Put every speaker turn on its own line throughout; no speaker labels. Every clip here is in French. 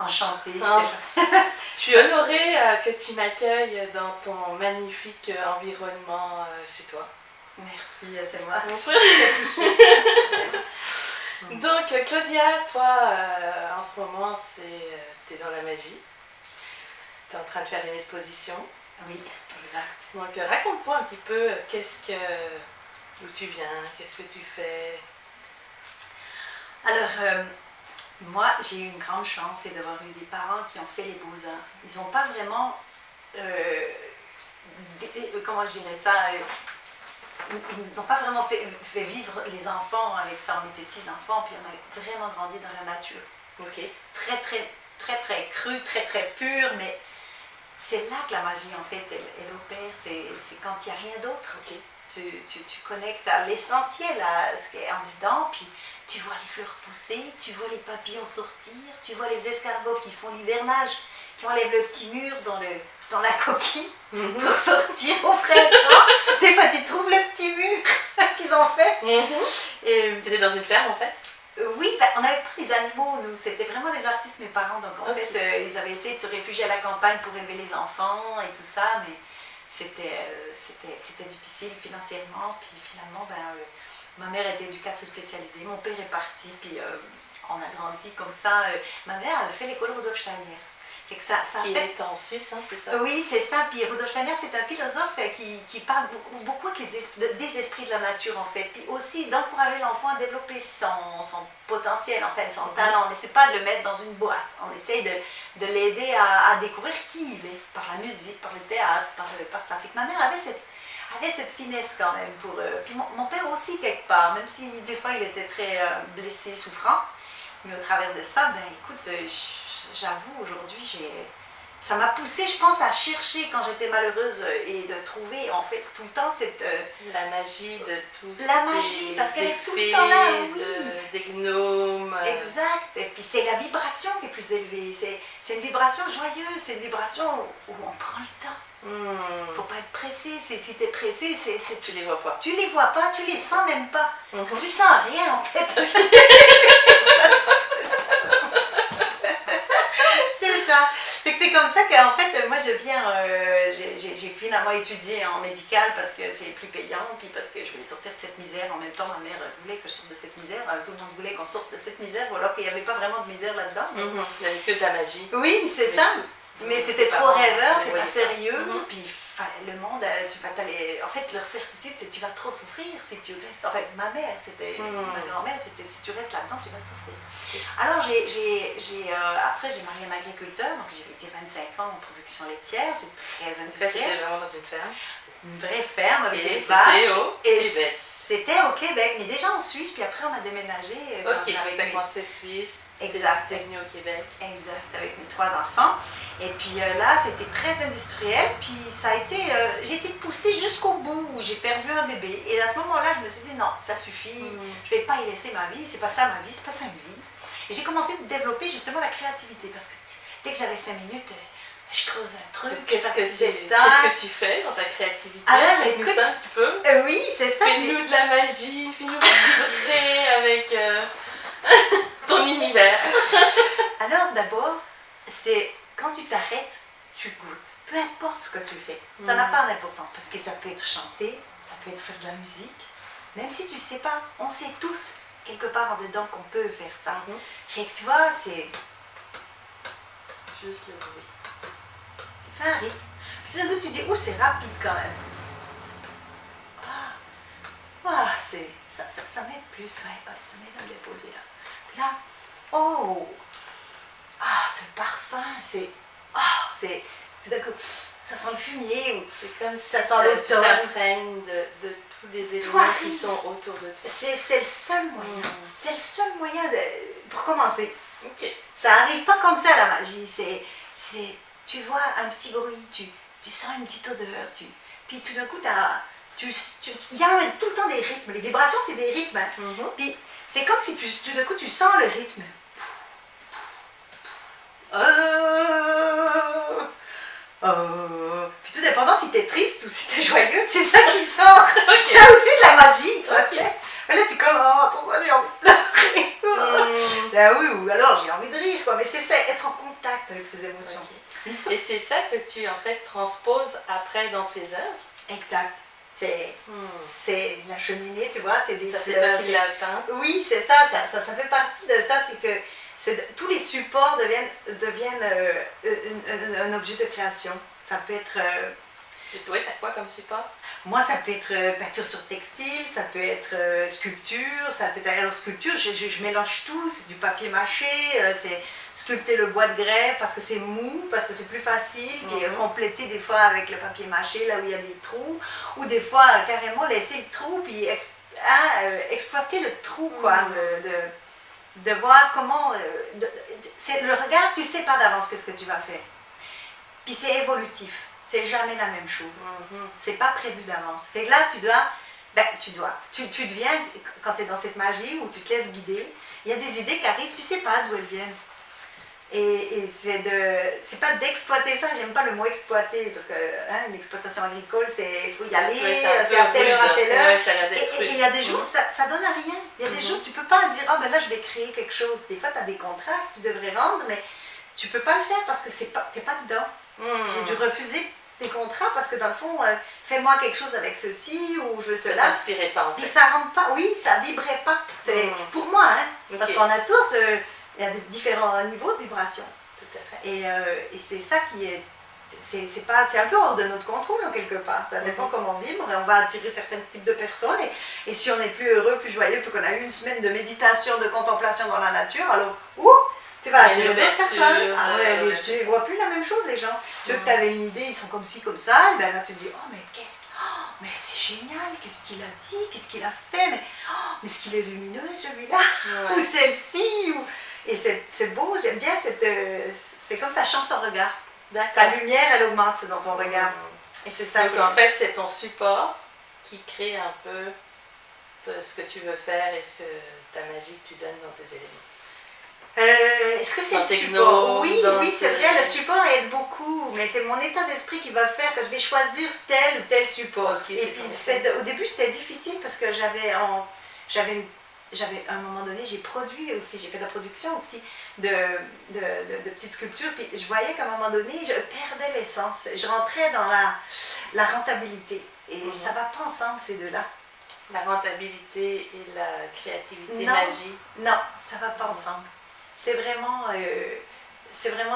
Enchantée.
Non. Je suis honorée que tu m'accueilles dans ton magnifique environnement chez toi.
Merci, c'est moi.
Bien
Je
sûr.
suis très touchée.
Donc Claudia, toi en ce moment t'es dans la magie. T'es en train de faire une exposition.
Oui, exact.
Donc raconte-moi un petit peu d'où tu viens, qu'est-ce que tu fais.
Alors, moi, j'ai eu une grande chance, c'est d'avoir eu des parents qui ont fait les beaux-arts. Ils n'ont pas vraiment, comment je dirais ça, ils nous ont pas vraiment fait vivre les enfants avec ça. On était 6 enfants, puis on a vraiment grandi dans la nature.
Ok.
Très, très, très, très cru, très, très pur, mais c'est là que la magie, en fait, elle opère. C'est quand il n'y a rien d'autre.
Ok.
Tu connectes à l'essentiel, à ce qui est en dedans, puis tu vois les fleurs pousser, tu vois les papillons sortir, tu vois les escargots qui font l'hivernage, qui enlèvent le petit mur dans la coquille pour sortir au printemps. Des fois, tu trouves le petit mur qu'ils ont fait.
Et t'étais dans une ferme en fait?
Oui, ben, on n'avait pas les animaux, nous. C'était vraiment des artistes, mes parents. Donc, en
Ok.
fait, ils avaient essayé de se réfugier à la campagne pour élever les enfants et tout ça, mais c'était difficile financièrement. Puis finalement, ma mère était éducatrice spécialisée, mon père est parti, puis on a grandi comme ça. Ma mère a fait l'école Rudolf Steiner. Fait que ça
Qui
fait...
est en Suisse, hein, c'est ça?
Oui, c'est ça. Puis Rudolf Steiner, c'est un philosophe qui parle beaucoup avec des esprits de la nature, en fait. Puis aussi d'encourager l'enfant à développer son potentiel, en fait, son talent. On n'essaie pas de le mettre dans une boîte. On essaie de l'aider à découvrir qui il est, par la musique, par le théâtre, par ça. Fait que ma mère avait cette finesse quand même. Puis mon père aussi, quelque part, même si des fois il était très blessé, souffrant. Mais au travers de ça, écoute, j'avoue, aujourd'hui, ça m'a poussée, je pense, à chercher quand j'étais malheureuse et de trouver, en fait, tout le temps cette...
La magie de tout ça.
La magie, parce qu'elle est tout le temps là, oui.
Des gnomes.
Exact. Et puis c'est la vibration qui est plus élevée. C'est une vibration joyeuse, c'est une vibration où on prend le temps. Faut pas être pressé. Si t'es pressé,
tu les vois pas.
Tu les vois pas, tu les sens même pas. Tu sens rien, en fait. C'est ça. C'est comme ça qu'en fait, moi je viens, j'ai finalement étudié en médical parce que c'est plus payant, puis parce que je voulais sortir de cette misère. En même temps, ma mère voulait que je sorte de cette misère. Tout le monde voulait qu'on sorte de cette misère, alors qu'il n'y avait pas vraiment de misère là-dedans.
Il n'y avait que de la magie.
Oui, c'est ça. Mais c'était trop rêveur, c'était pas sérieux. Puis le monde, tu vas t'aller. En fait, leur certitude, c'est que tu vas trop souffrir si tu restes. En fait, ma mère, c'était ma grand-mère, c'était si tu restes là-dedans, tu vas souffrir. Alors, après, j'ai marié un agriculteur, donc j'ai été 25 ans en production laitière, c'est très industriel.
C'était vraiment dans une ferme.
Une vraie ferme avec des vaches. Et c'était au Québec, mais déjà en Suisse, puis après on a déménagé.
Ok, avec ta commencé Suisse.
Exact.
T'es venue au Québec.
Exact, avec mes 3 enfants. Et puis là, c'était très industriel. Puis ça a été, j'ai été poussée jusqu'au bout où j'ai perdu un bébé. Et à ce moment-là, je me suis dit non, ça suffit. Je ne vais pas y laisser ma vie. C'est pas ça ma vie, c'est pas ça une vie. Et j'ai commencé à développer justement la créativité parce que dès que j'avais 5 minutes, je creuse un truc.
Qu'est-ce que tu fais dans ta créativité?
Alors, écoute,
ça un petit peu.
Oui, c'est ça.
Fais-nous de la magie, fais-nous vibrer avec ton univers.
Alors d'abord, c'est quand tu t'arrêtes, tu goûtes. Peu importe ce que tu fais, ça n'a pas d'importance parce que ça peut être chanter, ça peut être faire de la musique. Même si tu ne sais pas, on sait tous quelque part en dedans qu'on peut faire ça. Et que tu vois, c'est
juste le bruit.
Tu fais un rythme. Puis tout d'un coup, tu dis, oh, c'est rapide quand même. Ça m'aide plus, ça m'aide à me déposer là. Puis là, ce parfum, c'est tout d'un coup, ça sent le fumier,
c'est comme si
ça sent l'automne.
Tu t'imprègnes de tous les éléments qui sont autour de toi.
C'est le seul moyen, c'est le seul moyen pour commencer.
Okay.
Ça arrive pas comme ça la magie, tu vois un petit bruit, tu sens une petite odeur, puis tout d'un coup, il y a tout le temps des rythmes, les vibrations c'est des rythmes, hein. Puis c'est comme si tout d'un coup tu sens le rythme. Puis tout dépendant si t'es triste ou si t'es joyeux, c'est ça qui sort. Okay. Ça aussi de la magie, ça. Okay. Là tu commences, pourquoi j'ai envie de pleurer. Ben oui, ou alors j'ai envie de rire, quoi. Mais c'est ça, être en contact avec ses émotions.
Okay. Et c'est ça que tu en fait transposes après dans tes œuvres.
Exact. C'est la cheminée, tu vois, c'est des
ça, c'est toi qui l'as peint.
Oui, c'est ça, ça fait partie de ça, c'est que tous les supports deviennent un objet de création. Ça peut être...
Et toi, t'as quoi comme support?
Moi, ça peut être peinture sur textile, ça peut être sculpture, ça peut être... Alors, sculpture, je mélange tout, c'est du papier mâché, c'est sculpter le bois de grève parce que c'est mou, parce que c'est plus facile, puis compléter des fois avec le papier mâché là où il y a des trous, ou des fois carrément laisser le trou, puis exploiter le trou, quoi, de voir comment... le regard, tu sais pas d'avance ce que tu vas faire. Puis c'est évolutif. C'est jamais la même chose. C'est pas prévu d'avance. Fait que là, tu deviens, quand tu es dans cette magie où tu te laisses guider, il y a des idées qui arrivent, tu sais pas d'où elles viennent. Et c'est pas d'exploiter ça, j'aime pas le mot exploiter, parce que une exploitation agricole, il faut y aller, c'est à telle heure, à telle heure. Et il y a des jours, ça donne à rien. Il y a des jours, tu peux pas dire, ben là, je vais créer quelque chose. Des fois, tu as des contrats que tu devrais rendre, mais tu peux pas le faire parce que t'es pas dedans. J'ai dû refuser des contrats parce que dans le fond, fais-moi quelque chose avec ceci ou je veux cela.
Ça t'inspirait pas en fait.
Et ça rentre pas, oui, ça vibrait pas. C'est pour moi, parce qu'on a tous, il y a des différents niveaux de vibration.
Tout à fait.
Et c'est ça qui est, c'est un peu hors de notre contrôle en quelque part. Ça dépend comment on vibre et on va attirer certains types de personnes. Et si on est plus heureux, plus joyeux, puis qu'on a eu une semaine de méditation, de contemplation dans la nature, alors tu vas attirer d'autres personnes. Ah ouais, tu ne vois plus la même chose, les gens. Ceux que tu avais une idée, ils sont comme ci, comme ça. Et bien là, tu te dis, mais c'est génial, qu'est-ce qu'il a dit, qu'est-ce qu'il a fait, mais est-ce qu'il est lumineux celui-là, ou celle-ci, et c'est beau, j'aime bien c'est comme ça change ton regard. Ta lumière, elle augmente dans ton regard. Et c'est ça.
Donc en fait, c'est ton support qui crée un peu ce que tu veux faire et ta magie que tu donnes dans tes éléments.
Est-ce que c'est le support? Oui, c'est vrai, le support aide beaucoup, mais c'est mon état d'esprit qui va faire que je vais choisir tel ou tel support. Et puis au début c'était difficile parce que j'avais à un moment donné, j'ai produit aussi, j'ai fait de la production aussi de petites sculptures, puis je voyais qu'à un moment donné, je perdais l'essence, je rentrais dans la rentabilité, et ça ne va pas ensemble ces deux-là.
La rentabilité et la créativité, magie?
Non, ça ne va pas ensemble. C'est vraiment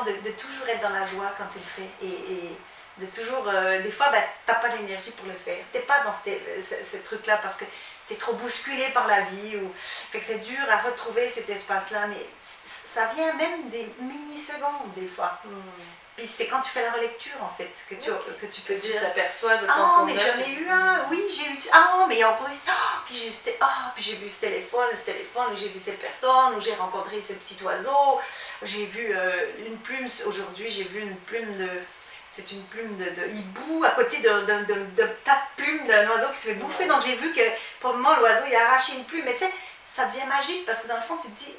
de toujours être dans la joie quand tu le fais et de toujours, des fois, tu n'as pas l'énergie pour le faire. Tu n'es pas dans ce truc-là parce que tu es trop bousculé par la vie. Fait que c'est dur à retrouver cet espace-là, mais ça vient même des mini-secondes des fois. Puis c'est quand tu fais la relecture en fait que tu peux dire.
Tu t'aperçois de quand
mais j'en ai eu un, oui, j'ai eu. Mais il y a encore eu. Puis j'ai vu ce téléphone, ou j'ai vu cette personne, ou j'ai rencontré ce petit oiseau. J'ai vu une plume, aujourd'hui j'ai vu une plume c'est une plume de hibou à côté de ta plume d'un oiseau qui se fait bouffer. Donc j'ai vu que pour le moment l'oiseau il a arraché une plume. Mais tu sais, ça devient magique parce que dans le fond tu te dis.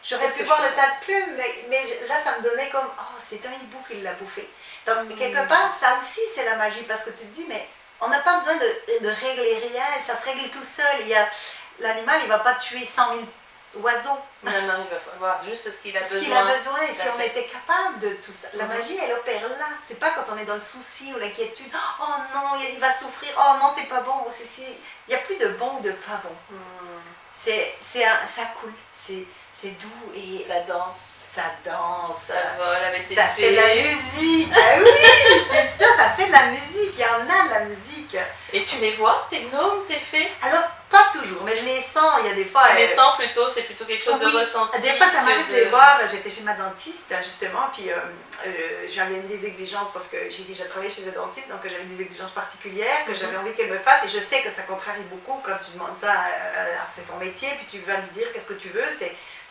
J'aurais pu voir le tas de plumes, mais là, ça me donnait comme, c'est un hibou qui l'a bouffé. Donc, quelque part, ça aussi, c'est la magie, parce que tu te dis, mais on n'a pas besoin de régler rien, ça se règle tout seul. L'animal, il ne va pas tuer 100 000 oiseaux.
Non, il va avoir juste ce qu'il a besoin.
Ce qu'il a besoin, et si on était capable de tout ça. La magie, elle opère là. C'est pas quand on est dans le souci ou l'inquiétude, oh non, il va souffrir, oh non, c'est pas bon. Il n'y a plus de bon ou de pas bon. Ça coule. C'est doux et
ça danse.
Ça danse.
Ça vole avec tes
Ça fait de la musique. Ah oui, c'est ça fait de la musique. Il y en a de la musique.
Et tu les vois, tes gnomes, tes fées?
Alors, pas toujours, mais je les sens. Il y a des fois.
Tu les sens plutôt, c'est plutôt quelque chose de ressenti.
Des fois, ça m'arrive de les voir. J'étais chez ma dentiste, justement, puis j'avais des exigences parce que j'ai déjà travaillé chez un dentiste, donc j'avais des exigences particulières que j'avais envie qu'elle me fasse. Et je sais que ça contrarie beaucoup quand tu demandes ça. C'est son métier, puis tu vas lui dire qu'est-ce que tu veux.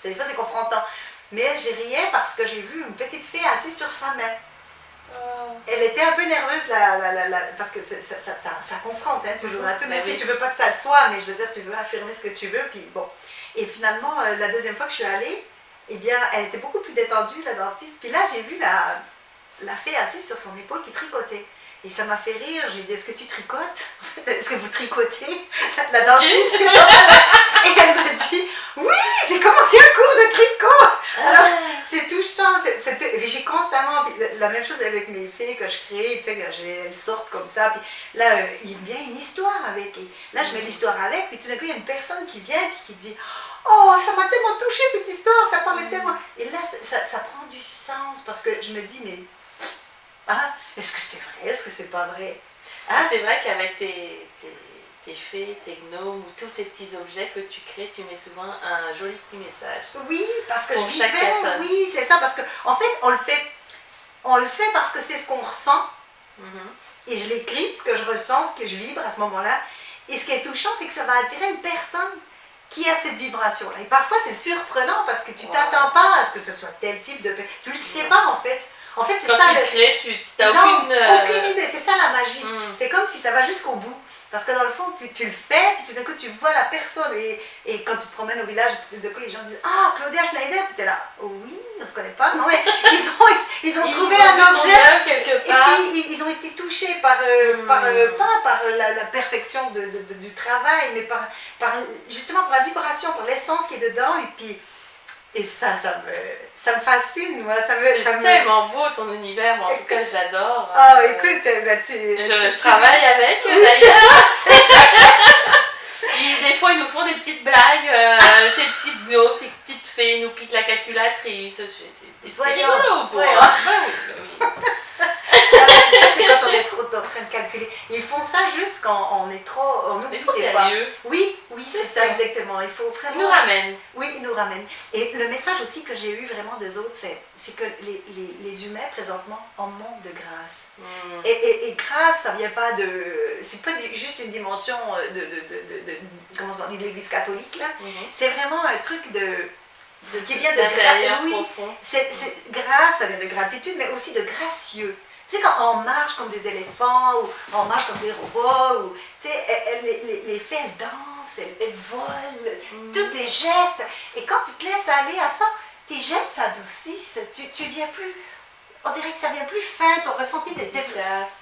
Des fois, c'est confrontant. Mais j'ai riais parce que j'ai vu une petite fille assise sur sa main. Elle était un peu nerveuse parce que ça confronte toujours un peu, même si tu veux pas que ça le soit, mais je veux dire, tu veux affirmer ce que tu veux, puis bon. Et finalement, la deuxième fois que je suis allée, eh bien, elle était beaucoup plus détendue, la dentiste. Puis là, j'ai vu la fée assise sur son épaule qui tricotait. Et ça m'a fait rire. J'ai dit, est-ce que tu tricotes? En fait, est-ce que vous tricotez? La dentiste. Et elle m'a dit, oui, j'ai commencé un cours de tricot. Alors, c'est touchant. Et j'ai constamment, la même chose avec mes filles que je crée, tu sais, elles sortent comme ça. Puis là, il vient une histoire avec. Et là, je mets l'histoire avec. Puis tout d'un coup, il y a une personne qui vient puis qui dit, oh, ça m'a tellement touchée cette histoire, ça parlait tellement. Et là, ça prend du sens parce que je me dis, mais hein, est-ce que c'est vrai, est-ce que c'est pas vrai? Hein?
C'est vrai qu'avec tes fées, tes gnomes ou tous tes petits objets que tu crées, tu mets souvent un joli petit message.
Oui, parce que
pour
je
chaque
vivais,
personne.
oui, c'est ça, parce que en fait, on le fait parce que c'est ce qu'on ressent. Et je l'écris, ce que je ressens, ce que je vibre à ce moment-là. Et ce qui est touchant, c'est que ça va attirer une personne qui a cette vibration-là. Et parfois, c'est surprenant parce que tu t'attends pas à ce que ce soit tel type de... Tu le sais pas, en fait. En fait, c'est
Quand
ça
tu crées, tu n'as
aucune idée. C'est ça la magie. C'est comme si ça va jusqu'au bout. Parce que dans le fond, tu le fais, puis tout d'un coup, tu vois la personne. Et quand tu te promènes au village, tout d'un coup, les gens disent, ah, Claudia Schneider. Puis tu es là, oh, oui, on ne se connaît pas. Non, mais ils ont trouvé un objet.
Quelque part.
Et puis, ils ont été touchés pas par la perfection du travail, mais justement par la vibration, par l'essence qui est dedans. Et ça me fascine, moi.
C'est tellement beau ton univers, en tout cas j'adore.
Ah, écoute,
je travaille avec,
oui,
d'ailleurs. Des fois ils nous font des petites blagues, tes petites gnomes, tes petites fées, ils nous piquent la calculatrice. C'est rigolo pour moi. Oui.
Ça, c'est quand on est trop en train de calculer. Ils font ça juste quand on est trop... On oublie des fois. Oui, c'est ça, exactement. Il faut vraiment...
Ils nous ramènent.
Oui, ils nous ramènent. Et le message aussi que j'ai eu vraiment des autres, c'est que les humains, présentement, en manque de grâce. Et grâce, ça vient pas de... C'est pas juste une dimension comment on dit, de l'église catholique, là. C'est vraiment un truc qui vient de
grâce.
Oui, grâce, ça vient de gratitude, mais aussi de gracieux. Tu sais, quand on marche comme des éléphants, ou on marche comme des robots, ou, tu sais, les fées, elles dansent, elles volent, tous les gestes. Et quand tu te laisses aller à ça, tes gestes s'adoucissent, tu viens plus... On dirait que ça vient plus fin, ton ressenti de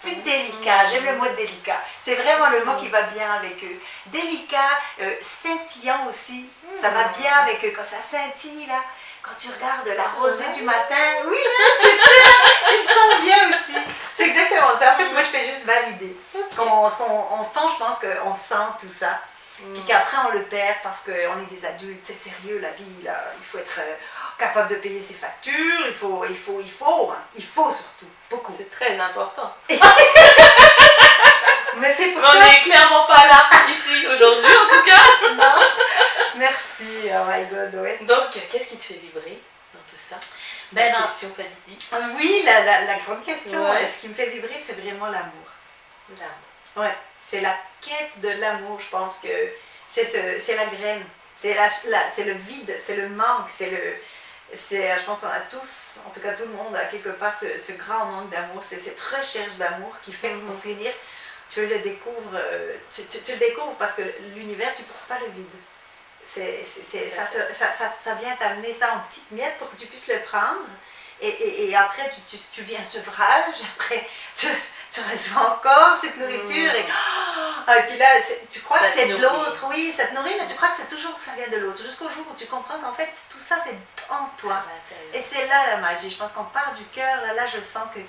plus délicat. J'aime le mot délicat. C'est vraiment le mot qui va bien avec eux. Délicat, scintillant aussi. Ça va bien avec eux. Quand ça scintille, là, quand tu regardes la rosée du matin, oui, tu sens bien aussi. C'est exactement ça. En fait, moi, je fais juste valider. Ce qu'on fait, je pense qu'on sent tout ça. Puis qu'après, on le perd parce qu'on est des adultes. C'est sérieux, la vie, là. Il faut être... capable de payer ses factures, il faut surtout, beaucoup.
C'est très important.
Mais c'est pour
ça. On n'est clairement pas là, ici, aujourd'hui en tout cas.
Non, merci, oh my god, ouais.
Donc, qu'est-ce qui te fait vibrer dans tout ça? La question fatidique.
Oui, la grande question,
ouais.
Ce qui me fait vibrer, c'est vraiment l'amour.
L'amour.
Ouais, c'est la quête de l'amour, je pense que c'est la graine. C'est le vide, c'est le manque, je pense qu'on a tous, en tout cas tout le monde, a quelque part ce grand manque d'amour, c'est cette recherche d'amour qui fait que pour finir, tu le découvres parce que l'univers ne supporte pas le vide. Ça vient t'amener ça en petites miettes pour que tu puisses le prendre. Et après, tu vis un sevrage, après, tu reçois encore cette nourriture. Et puis là, tu crois que c'est de l'autre, oui, ça te nourrit, mais tu crois que c'est toujours que ça vient de l'autre. Jusqu'au jour où tu comprends qu'en fait, tout ça, c'est en toi. Et c'est là la magie. Je pense qu'on part du cœur. Là, je sens que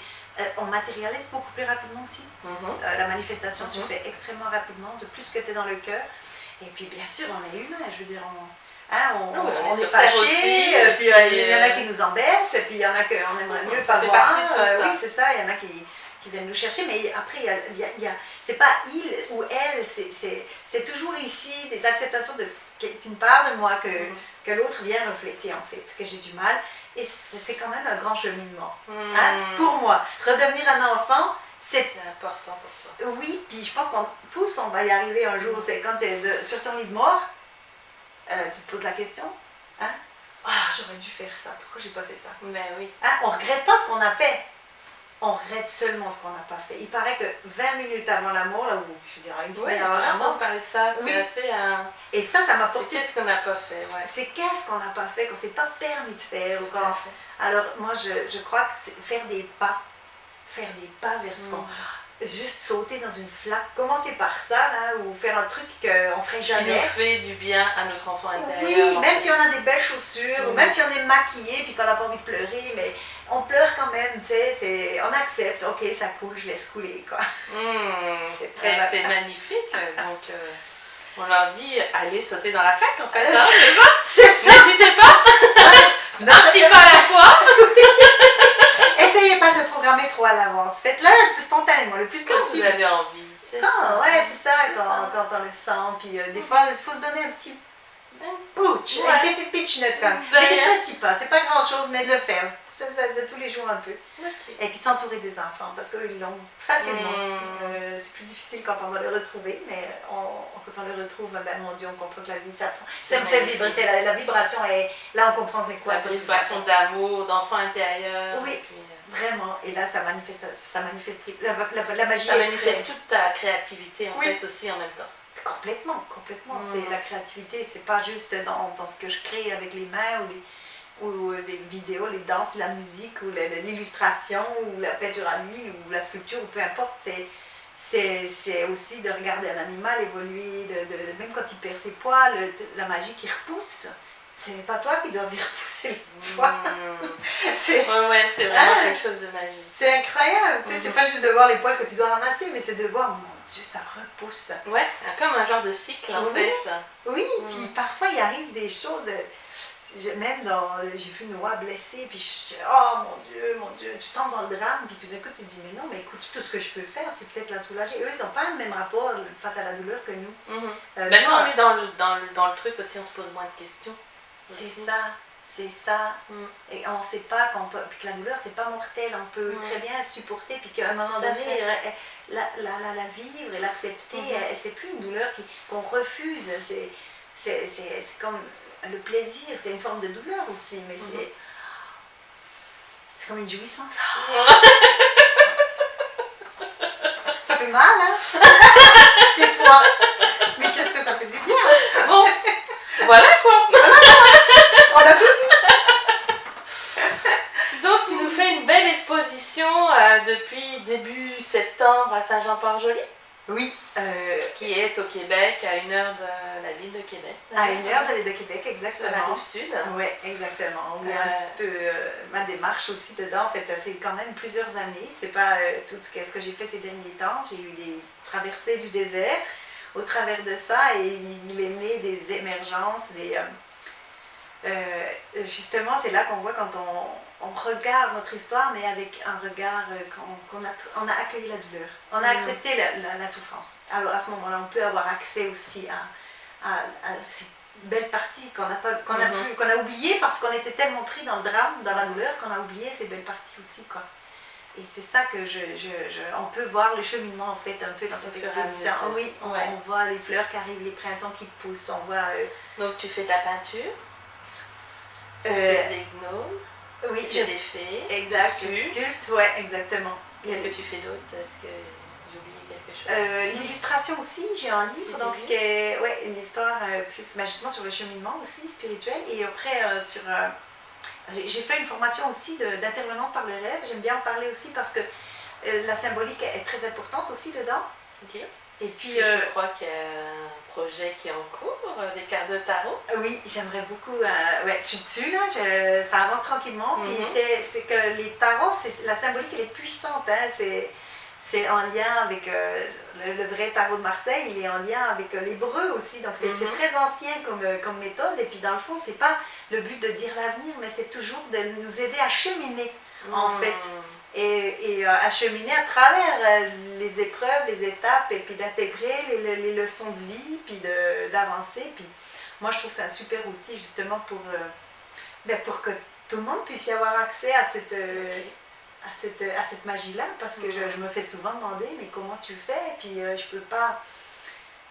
on matérialise beaucoup plus rapidement aussi. La manifestation se fait extrêmement rapidement, de plus que tu es dans le cœur. Et puis, bien sûr, on est humain. Je veux dire, on est fâché, puis il y en a qui nous embêtent, puis il y en a qu'on aimerait mieux pas voir. Oui, c'est ça, il y en a qui viennent nous chercher, mais après, c'est pas il ou elle, c'est toujours ici des acceptations d'une part de moi que l'autre vient refléter, en fait, que j'ai du mal. Et c'est quand même un grand cheminement, pour moi. Redevenir un enfant, c'est
important pour toi.
Oui, puis je pense qu'on tous, on va y arriver un jour. C'est quand tu es sur ton lit de mort, tu te poses la question, j'aurais dû faire ça, pourquoi j'ai pas fait ça?
Ben oui.
On regrette pas ce qu'on a fait, on regrette seulement ce qu'on n'a pas fait. Il paraît que 20 minutes avant la mort, là, ou je dirais une semaine avant la mort,
parler de ça, c'est assez...
Et ça m'a porté...
C'est qu'est-ce qu'on n'a pas fait, ouais.
C'est qu'est-ce qu'on n'a pas fait, qu'on s'est pas permis de faire. Alors moi, je crois que c'est faire des pas vers ce qu'on... juste sauter dans une flaque, commencer par ça, là, ou faire un truc qu'on ferait
Qui
jamais.
nous fait du bien à notre enfant intérieur.
Oui, même si on a des belles chaussures, ou même si on est maquillé puis qu'on n'a pas envie de pleurer, mais on pleure quand même, tu sais, on accepte, ok, ça coule, je laisse couler, quoi.
C'est magnifique, donc on leur dit, allez sauter dans la flaque, en fait, hein, c'est ça.
C'est ça.
N'hésitez pas, un petit pas à la fois.
Essayez pas de programmer trop à l'avance, faites-le spontanément, le plus
Quand vous
possible.
avez envie, c'est ça.
Ouais, c'est ça, quand on le sent, puis des fois, il faut se donner un petit putsch,
Ouais.
une petite pitch-note quand même.
D'ailleurs.
Mais des petits pas, c'est pas grand-chose, mais de le faire, ça de tous les jours un peu.
Ok.
Et puis de s'entourer des enfants, parce qu'eux, ils l'ont facilement. C'est plus difficile quand on doit le retrouver, mais quand on le retrouve, ben, mon Dieu, on comprend que la vie, ça me fait vibrer. C'est la vibration, et là, on comprend c'est quoi
La
cette
vibration d'amour, d'enfant intérieur.
Oui.
Et puis,
Vraiment, et là, ça manifeste la magie.
ça manifeste toute ta créativité, en
Oui.
fait, aussi en même temps.
Complètement. C'est la créativité, c'est pas juste dans ce que je crée avec les mains ou les vidéos, les danses, la musique ou l'illustration ou la peinture à l'huile ou la sculpture ou peu importe. C'est aussi de regarder un animal évoluer, même quand il perd ses poils, la magie qui repousse. C'est pas toi qui dois repousser les poils. C'est
Ouais, c'est vraiment quelque chose de magique.
c'est incroyable. C'est pas juste de voir les poils que tu dois ramasser, mais c'est de voir, mon Dieu, ça repousse.
Ouais, comme un genre de cycle, en
Oui.
fait.
Oui, puis parfois il arrive des choses, même j'ai vu une oie blessée, puis oh mon Dieu, tu tombes dans le drame, puis tout d'un coup tu te dis, mais non, mais écoute, tout ce que je peux faire, c'est peut-être la soulager. Eux, ils n'ont pas le même rapport face à la douleur que nous.
Ben, nous, on est dans le truc aussi, on se pose moins de questions.
C'est ça. Et on ne sait pas puis que la douleur, c'est pas mortel, on peut très bien supporter, puis qu'à un moment donné, la vivre et l'accepter, c'est plus une douleur qu'on refuse, c'est comme le plaisir, c'est une forme de douleur aussi, mais c'est comme une jouissance. Ça fait mal, hein? Des fois. Mais qu'est-ce que ça fait du bien?
Bon, voilà quoi.
On a tout dit.
Donc tu nous fais une belle exposition depuis début septembre à Saint-Jean-Port-Joli.
Oui.
Qui est au Québec, à 1 heure de la ville de Québec.
À 1 heure de la ville de Québec, exactement.
Sur la rive sud.
Oui, exactement. Oui, un petit peu ma démarche aussi dedans. En fait, c'est quand même plusieurs années. C'est pas tout ce que j'ai fait ces derniers temps. J'ai eu des traversées du désert au travers de ça, et il est né des émergences, justement, c'est là qu'on voit quand on regarde notre histoire, mais avec un regard on a accueilli la douleur, on a accepté la souffrance. Alors à ce moment-là, on peut avoir accès aussi à ces belles parties qu'on a oubliées parce qu'on était tellement pris dans le drame, dans la douleur, qu'on a oublié ces belles parties aussi, quoi. Et c'est ça que on peut voir le cheminement en fait un peu dans cette exposition. Oui, on voit les fleurs qui arrivent, les printemps qui poussent, on voit...
Donc tu fais ta peinture, tu fais des gnomes,
oui,
tu fais des fées,
exact,
tu
sculpte, ouais, exactement.
Qu'est-ce que tu fais d'autre? Est-ce que j'ai oublié quelque chose?
L'illustration aussi, j'ai un livre, donc une histoire plus justement sur le cheminement aussi spirituel, et après j'ai fait une formation aussi d'intervenante par le rêve. J'aime bien en parler aussi parce que la symbolique est très importante aussi dedans.
Ok.
Et puis,
je crois qu'il y a un projet qui est en cours, des cartes de tarot.
Oui, j'aimerais beaucoup. Je suis dessus, là, ça avance tranquillement. Puis c'est que les tarots, la symbolique, elle est puissante. Hein, c'est en lien avec le vrai tarot de Marseille, il est en lien avec l'hébreu aussi. Donc c'est très ancien comme méthode. Et puis dans le fond, c'est pas le but de dire l'avenir, mais c'est toujours de nous aider à cheminer, en fait. Et à cheminer à travers les épreuves, les étapes, et puis d'intégrer les leçons de vie, puis d'avancer. Puis moi, je trouve que c'est un super outil justement pour que tout le monde puisse y avoir accès à cette magie-là, parce que je me fais souvent demander, mais comment tu fais? Et puis je peux pas...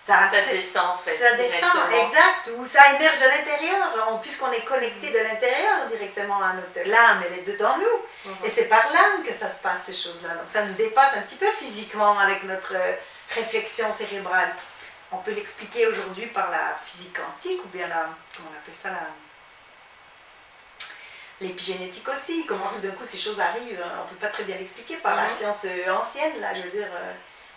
Ça descend en fait.
Ça descend, exact, ou ça émerge de l'intérieur, puisqu'on est connecté de l'intérieur directement à notre... L'âme, elle est dedans nous, et c'est par l'âme que ça se passe, ces choses-là. Donc ça nous dépasse un petit peu physiquement avec notre réflexion cérébrale. On peut l'expliquer aujourd'hui par la physique quantique, ou bien comment on appelle ça, l'épigénétique aussi, comment tout d'un coup ces choses arrivent, on ne peut pas très bien l'expliquer par la science ancienne, là, je veux dire...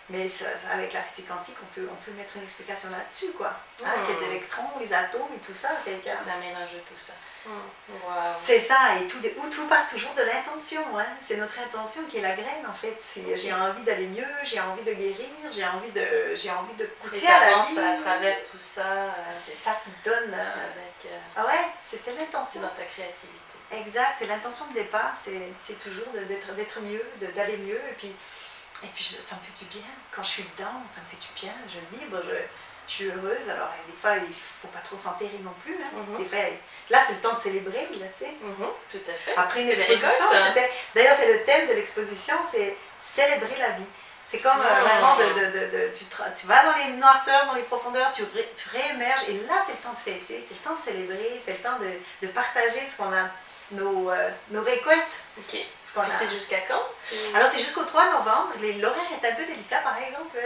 Mais avec la physique quantique, on peut mettre une explication là-dessus, quoi. Hein, les électrons, les atomes et tout ça.
Ça mélange tout ça. Wow.
C'est ça, et tout part toujours de l'intention. Hein. C'est notre intention qui est la graine, en fait. J'ai envie d'aller mieux, j'ai envie de guérir, j'ai envie de goûter à la vie.
À travers tout ça.
C'est ça qui donne... Ah ouais, c'était l'intention.
Dans ta créativité.
Exact, c'est l'intention de départ, c'est toujours d'être mieux, d'aller mieux, et puis ça me fait du bien. Quand je suis dedans, ça me fait du bien, je vibre, je suis heureuse. Alors des fois, il ne faut pas trop s'enterrer non plus. Hein. Des fois, là, c'est le temps de célébrer, là, tu sais.
Tout à fait.
Après une exposition, d'ailleurs, c'est le thème de l'exposition, c'est célébrer la vie. C'est comme vraiment, tu vas dans les noirceurs, dans les profondeurs, tu réémerges, et là, c'est le temps de fêter, c'est le temps de célébrer, c'est le temps de partager ce qu'on a, nos récoltes.
Ok. C'est jusqu'à quand?
Alors, c'est jusqu'au 3 novembre. L'horaire est un peu délicat, par exemple.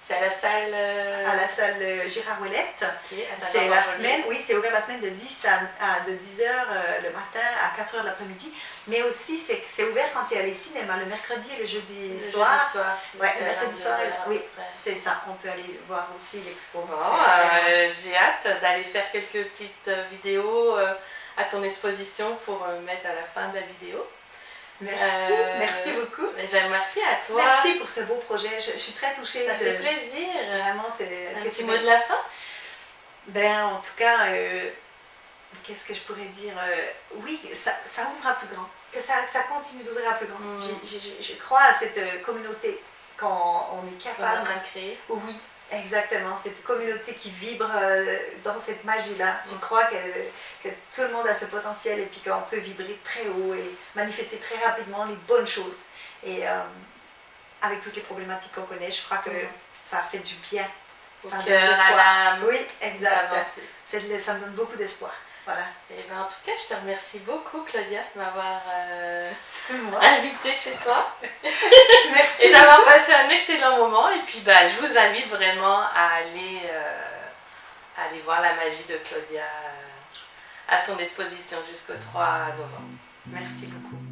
C'est à la salle...
À la salle Gérard Ouellette.
Okay,
c'est la semaine, oui, c'est ouvert la semaine de 10h le matin à 4h de l'après-midi. Mais aussi, c'est ouvert quand il y a les cinémas, le mercredi et le jeudi soir. Ouais, le mercredi soir, oui, c'est ça. On peut aller voir aussi l'expo.
J'ai hâte d'aller faire quelques petites vidéos à ton exposition pour mettre à la fin de la vidéo.
Merci beaucoup.
Merci à toi.
Merci pour ce beau projet. Je suis très touchée.
Ça fait plaisir.
Vraiment,
un petit mot de la fin?
En tout cas, qu'est-ce que je pourrais dire? Oui, ça ouvre à plus grand. Que ça continue d'ouvrir à plus grand. Je crois à cette communauté quand on est capable.
On a créé.
Oui. Exactement, cette communauté qui vibre dans cette magie-là. Je crois que tout le monde a ce potentiel et puis qu'on peut vibrer très haut et manifester très rapidement les bonnes choses. Et avec toutes les problématiques qu'on connaît, je crois que ça fait du bien.
Ça donne de l'espoir.
Oui, exact. Ça me donne beaucoup d'espoir. Voilà.
Et en tout cas, je te remercie beaucoup, Claudia, de m'avoir invitée chez toi.
Merci.
Et d'avoir passé un excellent moment. Et puis, je vous invite vraiment à aller voir la magie de Claudia à son exposition jusqu'au 3 novembre.
Merci beaucoup.